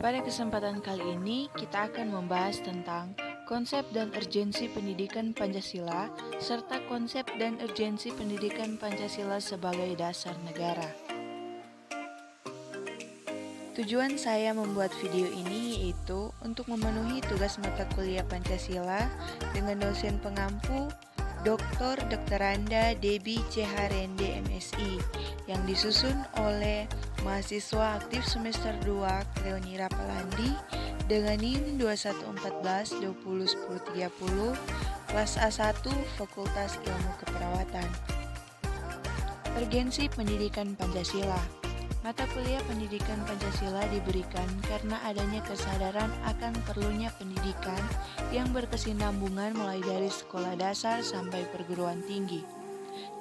Pada kesempatan kali ini, kita akan membahas tentang konsep dan urgensi pendidikan Pancasila, serta konsep dan urgensi pendidikan Pancasila sebagai dasar negara. Tujuan saya membuat video ini yaitu untuk memenuhi tugas mata kuliah Pancasila dengan dosen pengampu Dr. Randa Debbie CHRND MSI yang disusun oleh mahasiswa aktif semester 2 Cleonira Palandi dengan NIM 2114201030 kelas A1 Fakultas Ilmu Keperawatan. Urgensi pendidikan Pancasila. Mata kuliah pendidikan Pancasila diberikan karena adanya kesadaran akan perlunya pendidikan yang berkesinambungan mulai dari sekolah dasar sampai perguruan tinggi.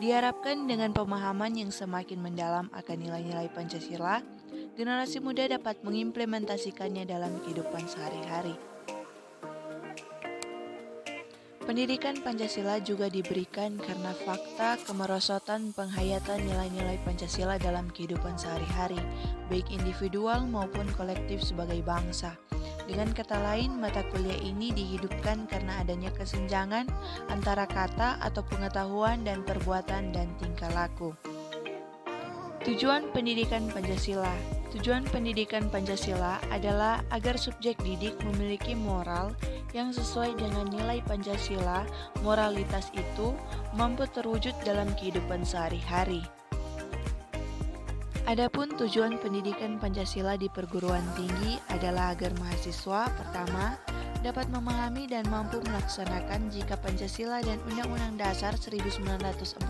Diharapkan dengan pemahaman yang semakin mendalam akan nilai-nilai Pancasila, generasi muda dapat mengimplementasikannya dalam kehidupan sehari-hari. Pendidikan Pancasila juga diberikan karena fakta kemerosotan penghayatan nilai-nilai Pancasila dalam kehidupan sehari-hari, baik individual maupun kolektif sebagai bangsa. Dengan kata lain, mata kuliah ini dihidupkan karena adanya kesenjangan antara kata atau pengetahuan dan perbuatan dan tingkah laku. Tujuan pendidikan Pancasila. Tujuan pendidikan Pancasila adalah agar subjek didik memiliki moral yang sesuai dengan nilai Pancasila. Moralitas itu mampu terwujud dalam kehidupan sehari-hari. Adapun tujuan pendidikan Pancasila di perguruan tinggi adalah agar mahasiswa pertama dapat memahami dan mampu melaksanakan jika Pancasila dan Undang-Undang Dasar 1945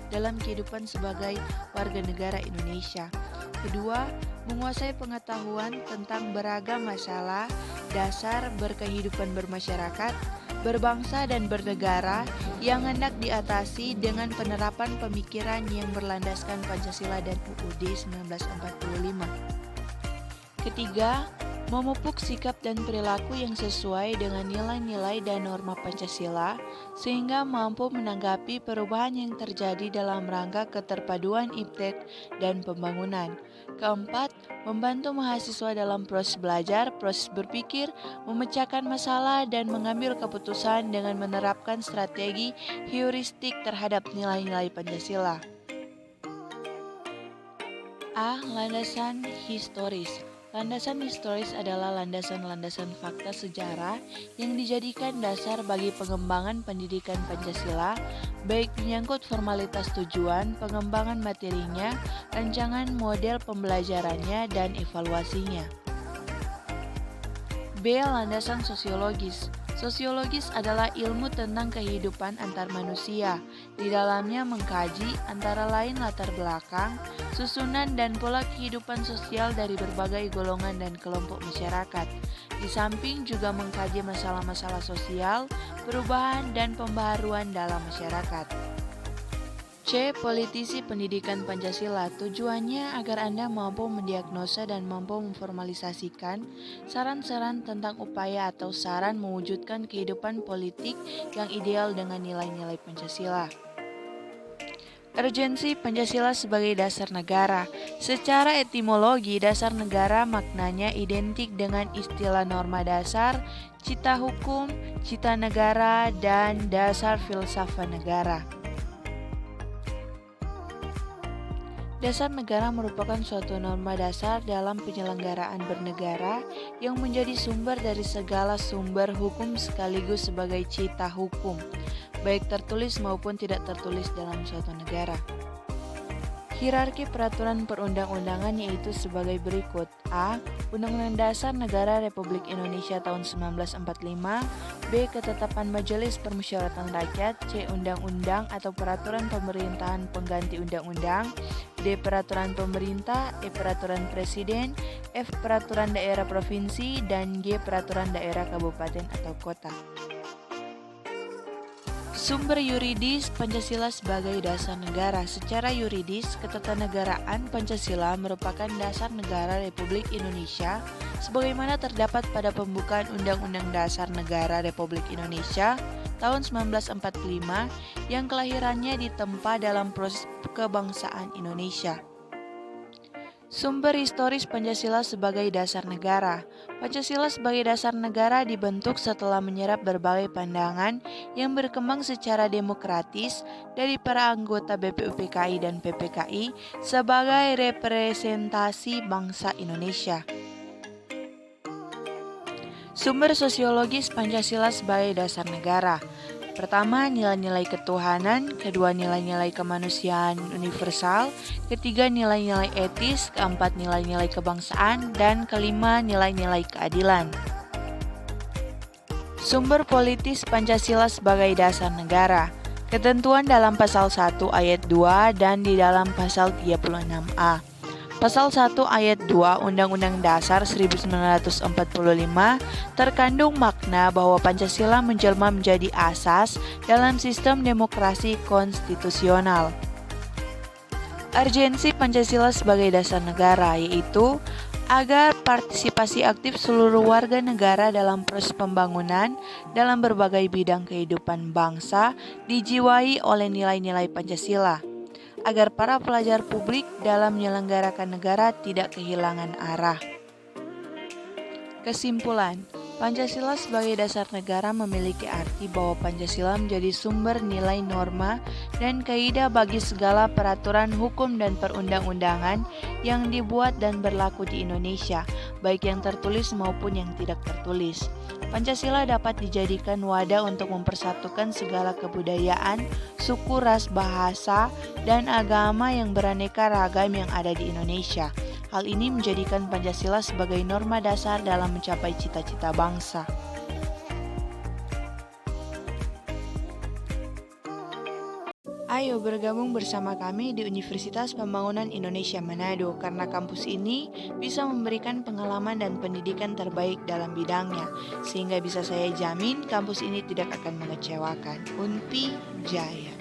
dalam kehidupan sebagai warga negara Indonesia. Kedua, menguasai pengetahuan tentang beragam masalah dasar berkehidupan bermasyarakat, berbangsa dan bernegara yang hendak diatasi dengan penerapan pemikiran yang berlandaskan Pancasila dan UUD 1945. Ketiga, memupuk sikap dan perilaku yang sesuai dengan nilai-nilai dan norma Pancasila sehingga mampu menanggapi perubahan yang terjadi dalam rangka keterpaduan iptek dan pembangunan. Keempat, membantu mahasiswa dalam proses belajar, proses berpikir, memecahkan masalah dan mengambil keputusan dengan menerapkan strategi heuristik terhadap nilai-nilai Pancasila. A. Landasan historis. Landasan historis adalah landasan-landasan fakta sejarah yang dijadikan dasar bagi pengembangan pendidikan Pancasila, baik menyangkut formalitas tujuan, pengembangan materinya, rancangan model pembelajarannya, dan evaluasinya. B. Landasan sosiologis. Sosiologis adalah ilmu tentang kehidupan antar manusia. Di dalamnya mengkaji antara lain latar belakang, susunan dan pola kehidupan sosial dari berbagai golongan dan kelompok masyarakat. Di samping juga mengkaji masalah-masalah sosial, perubahan dan pembaharuan dalam masyarakat. C. Politisi pendidikan Pancasila. Tujuannya agar Anda mampu mendiagnosa dan mampu memformalisasikan saran-saran tentang upaya atau saran mewujudkan kehidupan politik yang ideal dengan nilai-nilai Pancasila. Urgensi Pancasila sebagai dasar negara. Secara etimologi, dasar negara maknanya identik dengan istilah norma dasar, cita hukum, cita negara, dan dasar filsafat negara. Dasar negara merupakan suatu norma dasar dalam penyelenggaraan bernegara yang menjadi sumber dari segala sumber hukum sekaligus sebagai cita hukum, baik tertulis maupun tidak tertulis dalam suatu negara. Hierarki peraturan perundang-undangan yaitu sebagai berikut. A. Undang-Undang Dasar Negara Republik Indonesia tahun 1945. B. Ketetapan Majelis Permusyawaratan Rakyat. C. Undang-undang atau peraturan pemerintahan pengganti undang-undang. D. Peraturan pemerintah. E. Peraturan presiden. F. Peraturan daerah provinsi. Dan G. Peraturan daerah kabupaten atau kota. Sumber yuridis Pancasila sebagai dasar negara. Secara yuridis, ketatanegaraan Pancasila merupakan dasar negara Republik Indonesia sebagaimana terdapat pada pembukaan Undang-Undang Dasar Negara Republik Indonesia tahun 1945 yang kelahirannya ditempa dalam proses kebangsaan Indonesia. Sumber historis Pancasila sebagai dasar negara. Pancasila sebagai dasar negara dibentuk setelah menyerap berbagai pandangan yang berkembang secara demokratis dari para anggota BPUPKI dan PPKI sebagai representasi bangsa Indonesia. Sumber sosiologis Pancasila sebagai dasar negara. Pertama, nilai-nilai ketuhanan, kedua, nilai-nilai kemanusiaan universal, ketiga, nilai-nilai etis, keempat, nilai-nilai kebangsaan, dan kelima, nilai-nilai keadilan. Sumber politis Pancasila sebagai dasar negara. Ketentuan dalam pasal 1 ayat 2 dan di dalam pasal 36A. Pasal 1 ayat 2 Undang-Undang Dasar 1945 terkandung makna bahwa Pancasila menjelma menjadi asas dalam sistem demokrasi konstitusional. Urgensi Pancasila sebagai dasar negara yaitu agar partisipasi aktif seluruh warga negara dalam proses pembangunan dalam berbagai bidang kehidupan bangsa dijiwai oleh nilai-nilai Pancasila, agar para pelajar publik dalam menyelenggarakan negara tidak kehilangan arah. Kesimpulan, Pancasila sebagai dasar negara memiliki arti bahwa Pancasila menjadi sumber nilai norma dan kaidah bagi segala peraturan hukum dan perundang-undangan yang dibuat dan berlaku di Indonesia, baik yang tertulis maupun yang tidak tertulis. Pancasila dapat dijadikan wadah untuk mempersatukan segala kebudayaan, suku, ras, bahasa, dan agama yang beraneka ragam yang ada di Indonesia. Hal ini menjadikan Pancasila sebagai norma dasar dalam mencapai cita-cita bangsa. Ayo bergabung bersama kami di Universitas Pembangunan Indonesia Manado, karena kampus ini bisa memberikan pengalaman dan pendidikan terbaik dalam bidangnya, sehingga bisa saya jamin kampus ini tidak akan mengecewakan. Unpi Jaya.